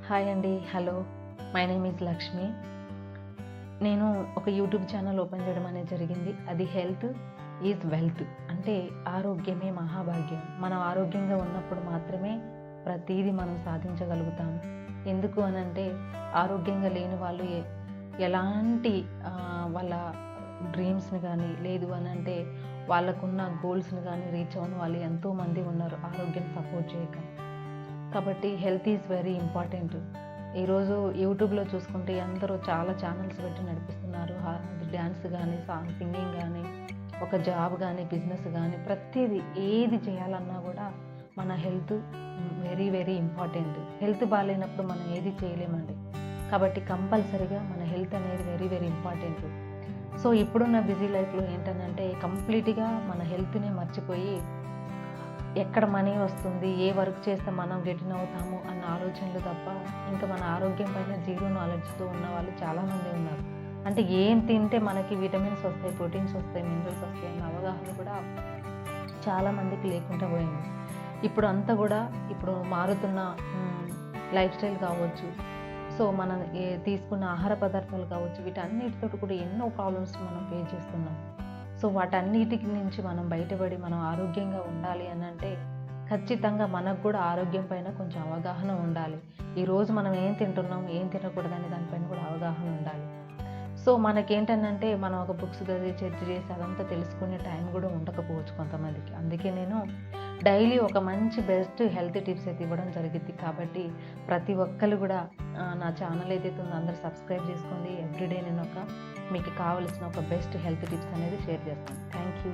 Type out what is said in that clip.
Hi అండి. Hello. My name is Lakshmi. నేను ఒక యూట్యూబ్ ఛానల్ ఓపెన్ చేయడం అనేది జరిగింది. అది హెల్త్ ఈజ్ వెల్త్. అంటే ఆరోగ్యమే మహాభాగ్యం. మనం ఆరోగ్యంగా ఉన్నప్పుడు మాత్రమే ప్రతీది మనం సాధించగలుగుతాము. ఎందుకు అనంటే ఆరోగ్యంగా లేని వాళ్ళు ఎలాంటి వాళ్ళ డ్రీమ్స్ని కానీ లేదు అనంటే వాళ్ళకున్న గోల్స్ని కానీ రీచ్ అవ్వని వాళ్ళు ఎంతోమంది ఉన్నారు ఆరోగ్యం సపోర్ట్ చేయక. కాబట్టి హెల్త్ ఈజ్ వెరీ ఇంపార్టెంట్. ఈరోజు యూట్యూబ్లో చూసుకుంటే అందరూ చాలా ఛానల్స్ పెట్టి నడిపిస్తున్నారు. డ్యాన్స్ కానీ, సింగింగ్ కానీ, ఒక జాబ్ కానీ, బిజినెస్ కానీ, ప్రతిదీ ఏది చేయాలన్నా కూడా మన health very very important. Health బాగాలేనప్పుడు మనం ఏది చేయలేమండి. కాబట్టి కంపల్సరీగా మన హెల్త్ అనేది వెరీ వెరీ ఇంపార్టెంట్. సో ఇప్పుడున్న బిజీ లైఫ్లో ఏంటంటే కంప్లీట్గా మన హెల్త్నే మర్చిపోయి ఎక్కడ మనీ వస్తుంది, ఏ వర్క్ చేస్తే మనం గెటిన్ అవుతాము అన్న ఆలోచనలు తప్ప ఇంకా మన ఆరోగ్యం పైన జీరో నాలెడ్జ్తో ఉన్న వాళ్ళు చాలామంది ఉన్నారు. అంటే ఏం తింటే మనకి విటమిన్స్ వస్తాయి, ప్రోటీన్స్ వస్తాయి, మినరల్స్ వస్తాయి అన్న అవగాహన కూడా చాలామందికి లేకుండా పోయింది. ఇప్పుడు అంతా కూడా ఇప్పుడు మారుతున్న లైఫ్ స్టైల్ కావచ్చు, సో మనం తీసుకున్న ఆహార పదార్థాలు కావచ్చు, వీటన్నిటితో కూడా ఎన్నో ప్రాబ్లమ్స్ మనం ఫేస్ చేస్తున్నాం. సో వాటన్నిటికి నుంచి మనం బయటపడి మనం ఆరోగ్యంగా ఉండాలి అని అంటే ఖచ్చితంగా మనకు కూడా ఆరోగ్యం పైన కొంచెం అవగాహన ఉండాలి. ఈరోజు మనం ఏం తింటున్నాం, ఏం తినకూడదని దానిపైన కూడా అవగాహన ఉండాలి. సో మనకేంటంటే మనం ఒక బుక్స్ చదివి చర్చ చేసి అదంతా తెలుసుకునే టైం కూడా ఉండకపోవచ్చు కొంతమందికి. అందుకే నేను డైలీ ఒక మంచి బెస్ట్ హెల్త్ టిప్స్ అయితే ఇవ్వడం జరిగింది. కాబట్టి ప్రతి ఒక్కరు కూడా నా ఛానల్ ఏదైతే ఉందో అందరూ సబ్స్క్రైబ్ చేసుకోండి. ఎవ్రీడే నేను మీకు కావలసిన ఒక బెస్ట్ హెల్త్ టిప్స్ అనేది షేర్ చేస్తాను. Thank you.